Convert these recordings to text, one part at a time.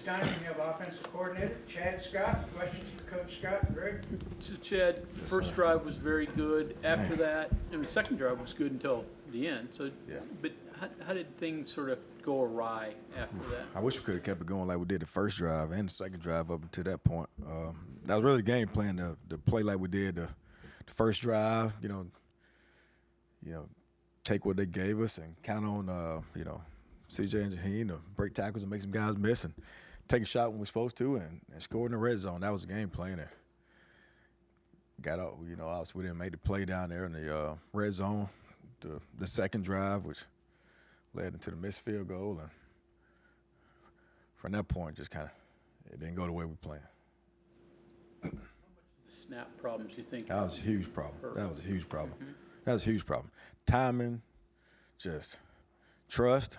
time, we have offensive coordinator Chad Scott. Questions for Coach Scott, Greg? So Chad, first drive was very good. After that, and the second drive was good until the end. So, Yeah. but how did things sort of go awry after that? I wish we could have kept it going like we did the first drive and the second drive up until that point. That was really the game plan to play like we did the first drive. You know, take what they gave us and count on CJ and Jaheen to break tackles and make some guys miss and take a shot when we're supposed to and score in the red zone. That was the game plan. And got out. Obviously we didn't make the play down there in the red zone. The second drive, which led into the missed field goal, and from that point, just kind of it didn't go the way we planned. The snap problems, you think? That was a huge problem. Hurt. That was a huge problem. Mm-hmm. That was a huge problem. Timing, just trust.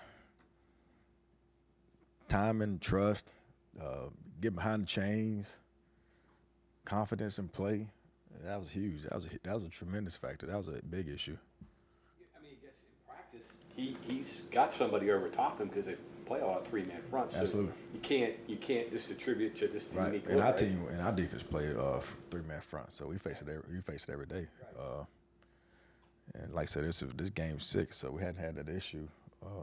Timing, trust, get behind the chains, confidence in play. That was huge. That was a tremendous factor. That was a big issue. I mean, I guess in practice, he's got somebody over top him because they play a lot of three-man fronts. So Absolutely. You can't just attribute to this Right. unique. And our look, right? team and our defense played three-man front, so we face it every day. And like I said, this game's 6, so we hadn't had that issue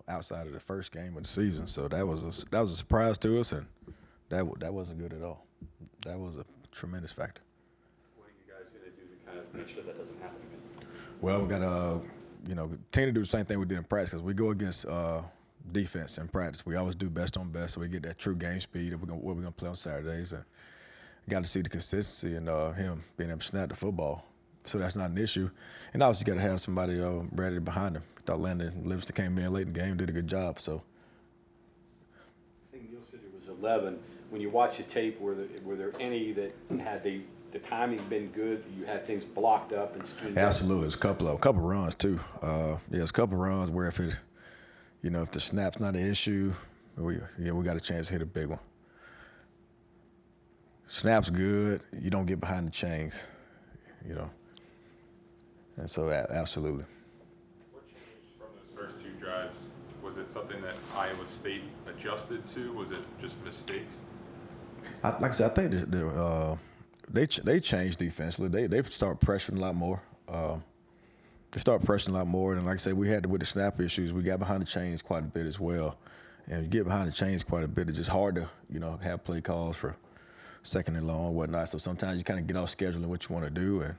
outside of the first game of the season. So that was a surprise to us, and that wasn't good at all. That was a tremendous factor. What are you guys going to do to kind of make sure that doesn't happen again? Well, we got to continue to do the same thing we did in practice because we go against defense in practice. We always do best on best, so we get that true game speed of what we're going to play on Saturdays. And got to see the consistency and him being able to snap the football. So that's not an issue. And obviously you got to have somebody ready behind him. I thought Landon Livingston came in late in the game, did a good job. So I think Neil said it was 11. When you watch the tape, were there any that had the timing been good? You had things blocked up and screwed up? absolutely, there's a couple runs too. There's a couple runs where if the snap's not an issue, we got a chance to hit a big one. Snap's good. You don't get behind the chains, And so, absolutely. What changed from those first 2 drives? Was it something that Iowa State adjusted to? Was it just mistakes? Like I said, I think they changed defensively. They start pressuring a lot more. They start pressuring a lot more, and like I said, we had with the snap issues, we got behind the chains quite a bit as well. And you get behind the chains quite a bit, it's just hard to have play calls for second and long and whatnot. So sometimes you kind of get off schedule and what you want to do and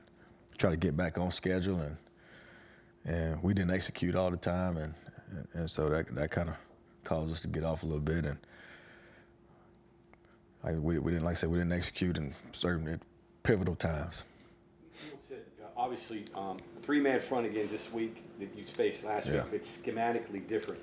try to get back on schedule, and we didn't execute all the time, and so that kind of caused us to get off a little bit, and we didn't execute in certain pivotal times. Neil said, obviously, 3-man front again this week that you faced last week. It's schematically different.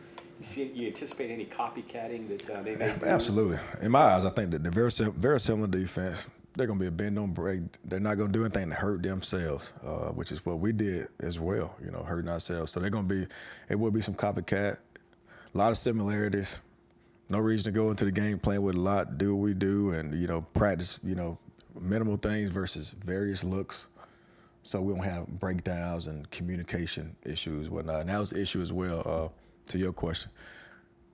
You anticipate any copycatting that they may do? Absolutely. In my eyes, I think that they're very similar defense. They're going to be a bend don't break. They're not going to do anything to hurt themselves, which is what we did as well, hurting ourselves. So it will be some copycat, a lot of similarities. No reason to go into the game playing with a lot, do what we do, and, practice, minimal things versus various looks. So we don't have breakdowns and communication issues, whatnot. And that was the issue as well, to your question.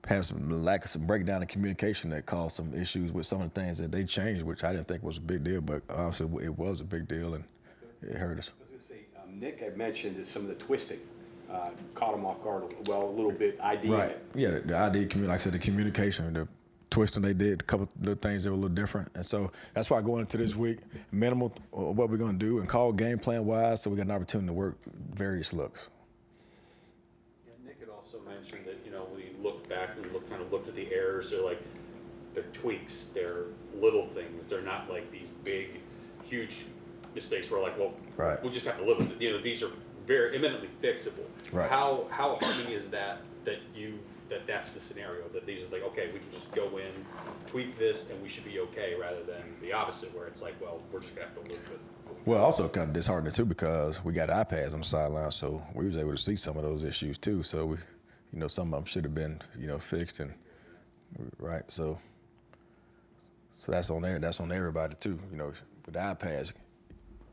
Have some lack of some breakdown in communication that caused some issues with some of the things that they changed, which I didn't think was a big deal, but obviously it was a big deal and it hurt us. I was going to say, Nick had mentioned that some of the twisting caught him off guard a little bit. ID. Right. Yeah, the ID, like I said, the communication, the twisting they did, a couple of little things that were a little different. And so that's why going into this week, minimal what we're going to do and call game plan wise, so we got an opportunity to work various looks. Nick had also mentioned that, when you look back and looked at the errors, they're tweaks, they're little things. They're not like these big, huge mistakes where right. we'll just have to live with it. These are very eminently fixable. Right. How heartening is that's the scenario, that these are okay, we can just go in, tweak this, and we should be okay, rather than the opposite where it's we're just gonna have to live with. Well, also kind of disheartening too because we got iPads on the sideline, so we was able to see some of those issues too. So we, some of them should have been, fixed and right. So that's on there. That's on everybody too. With the iPads,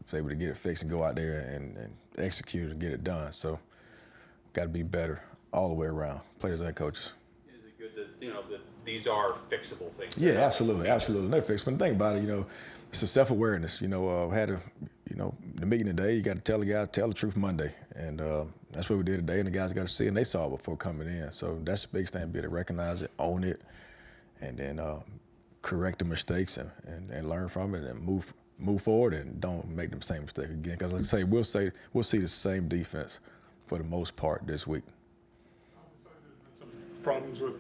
was able to get it fixed and go out there and execute and get it done. So got to be better all the way around, players and coaches. Is it good that you know, that these are fixable things. Yeah, absolutely, absolutely. They're fixed. But the thing about it, it's a self-awareness. Had the meeting today. You got to tell the guy, tell the truth Monday, and that's what we did today. And the guys got to see, and they saw it before coming in. So that's the biggest thing: be to recognize it, own it, and then correct the mistakes and learn from it and move forward and don't make them same mistake again. Because like I say, we'll see the same defense for the most part this week. Some problems with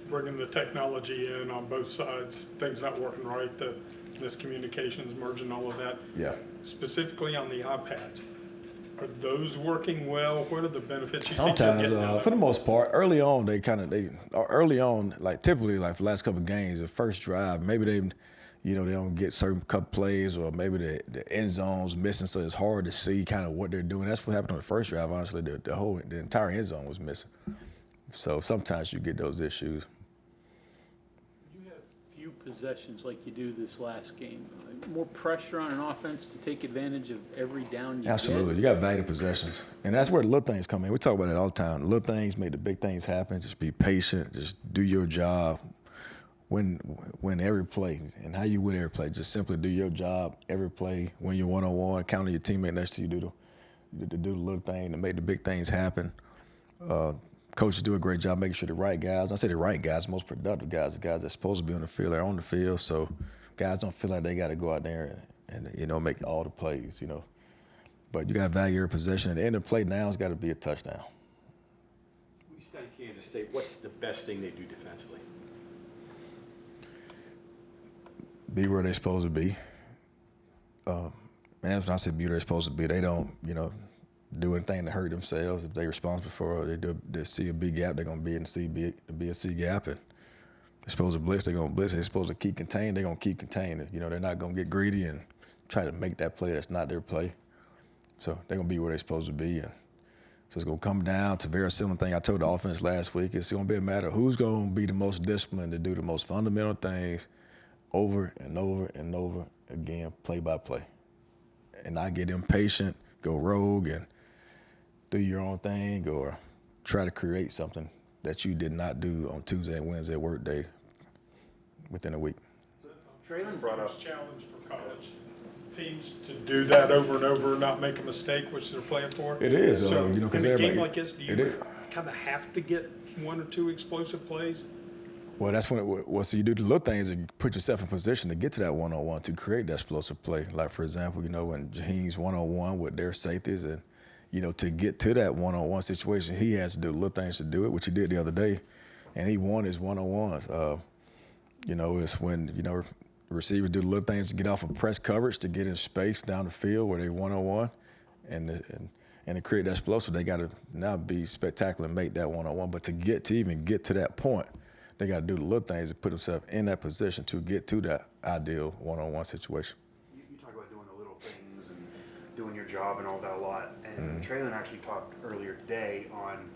bringing the technology in on both sides, things not working right, the miscommunications, merging all of that. Yeah. Specifically on the iPads, are those working well? What are the benefits you think you're Sometimes, getting out of for the it? most part, early on, early on, like typically, like for the last couple of games, the first drive, maybe they don't get certain couple plays, or maybe the end zone's missing, so it's hard to see kind of what they're doing. That's what happened on the first drive. Honestly, the entire end zone was missing. So sometimes you get those issues. You have few possessions like you do this last game. More pressure on an offense to take advantage of every down you Absolutely. get. You got valuable possessions. And that's where the little things come in. We talk about it all the time. The little things make the big things happen. Just be patient. Just do your job. Win every play. And how you win every play, just simply do your job every play. When you're one-on-one, counter your teammate next to you, do the little thing to make the big things happen. Coaches do a great job making sure the right guys, I say the right guys, the most productive guys, the guys that's supposed to be on the field, are on the field. So guys don't feel like they got to go out there and make all the plays, But you got to value your possession. At the end of the play now, it's got to be a touchdown. When you study Kansas State, what's the best thing they do defensively? Be where they're supposed to be. And when I say be where they're supposed to be, they don't, do anything to hurt themselves. If they're responsible for it, they see a B gap, they're going to be in the be a C gap. And they're supposed to blitz, they're going to blitz. They're supposed to keep contained, they're going to keep contained. They're not going to get greedy and try to make that play that's not their play. So they're going to be where they're supposed to be. And so it's going to come down to a very similar thing I told the offense last week. It's going to be a matter of who's going to be the most disciplined to do the most fundamental things over and over and over again, play by play. And not get impatient, go rogue, and do your own thing, or try to create something that you did not do on Tuesday and Wednesday work day within a week. Traylon brought up. Challenge for college teams to do that over and over, not make a mistake, which they're playing for. It is, So because in a game everybody. like this, do it you is. kind of have to get one or two explosive plays? Well, that's when so you do the little things and put yourself in position to get to that one-on-one to create that explosive play. Like, for example, when Jaheim's one-on-one with their safeties, and, to get to that one-on-one situation, he has to do little things to do it, which he did the other day, and he won his one-on-ones. It's when, receivers do the little things to get off of press coverage, to get in space down the field where they one-on-one, and to create that explosive, they got to now be spectacular and make that one-on-one. But to even get to that point, they got to do the little things to put themselves in that position to get to that ideal one-on-one situation. You talk about doing the little things and doing your job and all that a lot. And Traylon actually talked earlier today on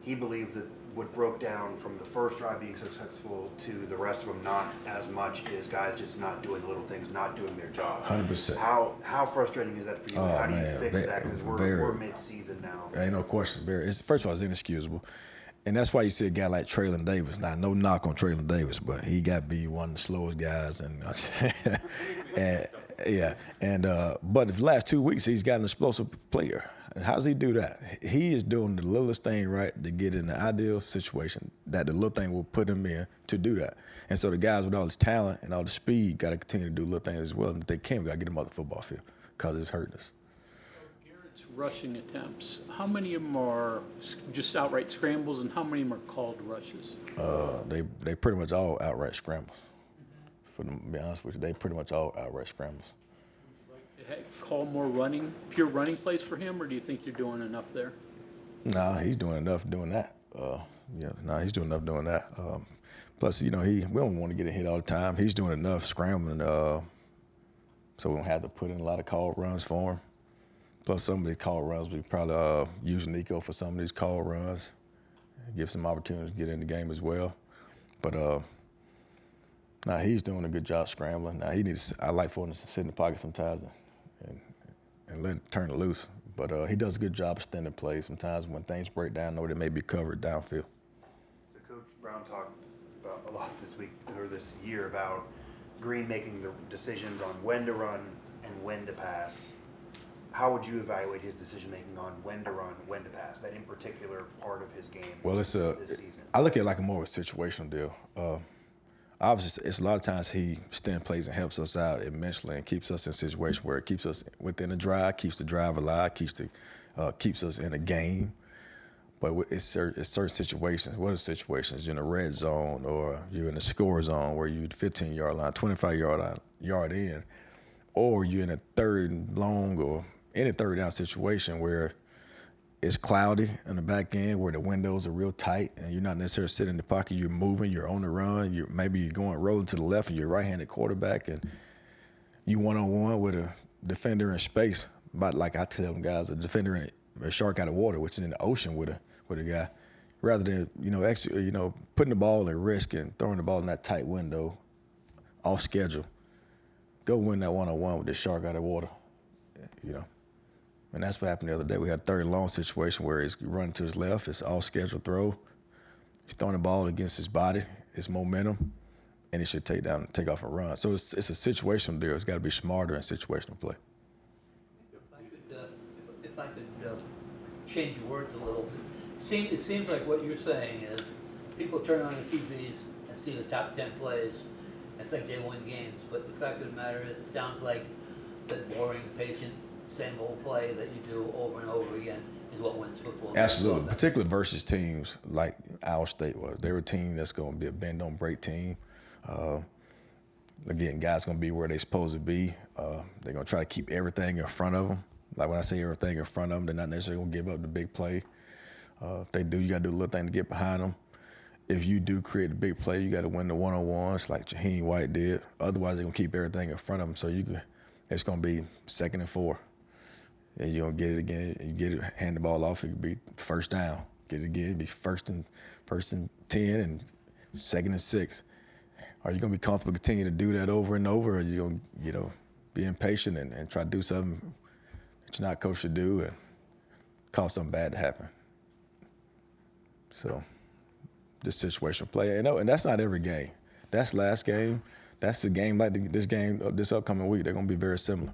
he believed that what broke down from the first drive being successful to the rest of them not as much is guys just not doing the little things, not doing their job. 100%. How frustrating is that for you? Oh, How do you man, fix that? Because we're mid-season now. Ain't no question. First of all, it's inexcusable. And that's why you see a guy like Traylon Davis. Now, no knock on Traylon Davis, but he got to be one of the slowest guys. But the last 2 weeks, he's got an explosive player. And how does he do that? He is doing the littlest thing right to get in the ideal situation that the little thing will put him in to do that. And so the guys with all this talent and all the speed got to continue to do little things as well. And if they can, we got to get them off the football field because it's hurting us. Garrett's rushing attempts, how many of them are just outright scrambles, and how many of them are called rushes? They pretty much all outright scrambles. For them to be honest with you, they pretty much all outright scrambles. Call more pure running plays for him, or do you think you're doing enough there? Nah, he's doing enough doing that. He's doing enough doing that. Plus, we don't want to get a hit all the time. He's doing enough scrambling, so we don't have to put in a lot of call runs for him. Plus, some of these call runs, we probably use Nico for some of these call runs, give some opportunities to get in the game as well. But he's doing a good job scrambling. Now I like for him to sit in the pocket sometimes and let it turn it loose. But he does a good job extending plays sometimes when things break down or they may be covered downfield. So Coach Brown talked about lot this week or this year about Green making the decisions on when to run and when to pass. How would you evaluate his decision making on when to run, when to pass? That in particular part of his game. Well, this season. I look at it like more of a situational deal. Obviously, it's a lot of times he extends plays and helps us out immensely and keeps us in a situation where it keeps us within the drive, keeps the drive alive, keeps us in a game. But it's certain situations. What are situations? You're in a red zone or you're in a score zone where you're 15-yard line, 25-yard in, or you're in a third and long or any third down situation where it's cloudy in the back end, where the windows are real tight and you're not necessarily sitting in the pocket. You're moving, you're on the run. Maybe you're going rolling to the left and you're right-handed quarterback and you one-on-one with a defender in space. But like I tell them guys, a defender in a shark out of water, which is in the ocean with a guy, rather than actually putting the ball at risk and throwing the ball in that tight window, off schedule. Go win that one-on-one with the shark out of water, And that's what happened the other day. We had a third and long situation where he's running to his left. It's all scheduled throw. He's throwing the ball against his body, his momentum, and he should take off and run. So it's a situational deal. It's got to be smarter in situational play. If I could change your words a little bit. It seems like what you're saying is people turn on the TVs and see the top 10 plays and think they win games. But the fact of the matter is, it sounds like that boring, patient, same old play that you do over and over again is what wins football. Absolutely, particularly versus teams like Iowa State was. They were a team that's going to be a bend-don't-break team. Again, guys going to be where they're supposed to be. They're going to try to keep everything in front of them. Like when I say everything in front of them, they're not necessarily going to give up the big play. If they do, you got to do a little thing to get behind them. If you do create a big play, you got to win the one-on-ones like Jaheim White did. Otherwise, they're going to keep everything in front of them. So it's going to be 2nd and 4. And you're going to get it again. You get it, hand the ball off, it could be first down. Get it again, it'd be first and 10 and 2nd and 6. Are you going to be comfortable continuing to do that over and over, or are you going to, be impatient and try to do something that you're not coached to do and cause something bad to happen? So this situational play, and that's not every game. That's last game. That's the game like this game this upcoming week. They're going to be very similar.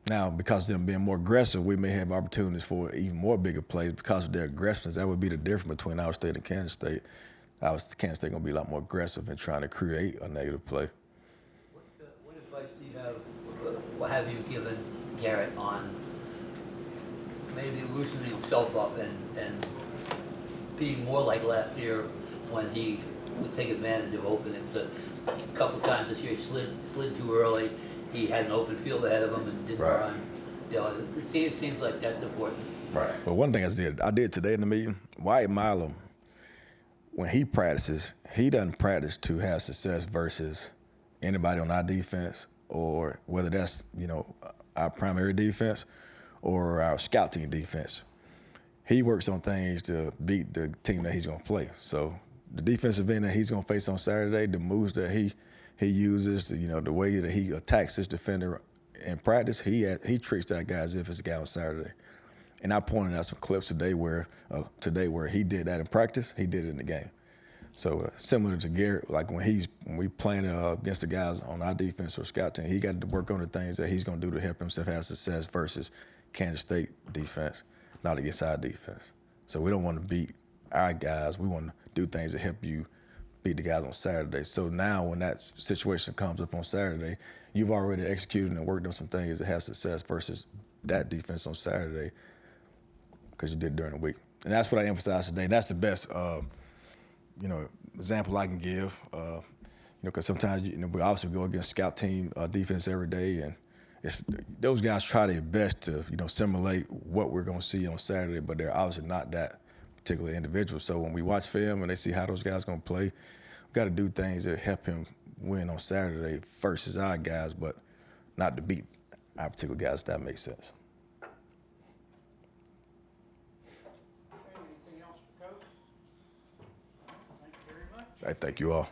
Now, because of them being more aggressive, we may have opportunities for even more bigger plays because of their aggressiveness. That would be the difference between Iowa State and Kansas State. Kansas State going to be a lot more aggressive in trying to create a negative play. What advice do you have, what have you given Garrett on maybe loosening himself up and being more like last year when he would take advantage of openings? A couple times this year he slid too early. He had an open field ahead of him and didn't run. It seems like that's important. Right. Well, one thing I did today in the meeting, Wyatt Milam, when he practices, he doesn't practice to have success versus anybody on our defense, or whether that's, our primary defense or our scout team defense. He works on things to beat the team that he's going to play. So the defensive end that he's going to face on Saturday, the moves that he uses, the way that he attacks his defender in practice, he treats that guy as if it's a guy on Saturday. And I pointed out some clips today where he did that in practice, he did it in the game. So similar to Garrett, like when we playing against the guys on our defense or scout team, he got to work on the things that he's going to do to help himself have success versus Kansas State defense, not against our defense. So we don't want to beat our guys. We want to do things that help you beat the guys on Saturday. So now when that situation comes up on Saturday, you've already executed and worked on some things that have success versus that defense on Saturday because you did it during the week. And that's what I emphasized today. And that's the best, example I can give. Because sometimes, we obviously go against scout team defense every day, and those guys try their best to, simulate what we're going to see on Saturday, but they're obviously not that particular individual. So when we watch film and they see how those guys are going to play, we've got to do things that help him win on Saturday versus our guys, but not to beat our particular guys, if that makes sense. Anything else, Coach? Thank you very much. I thank you all.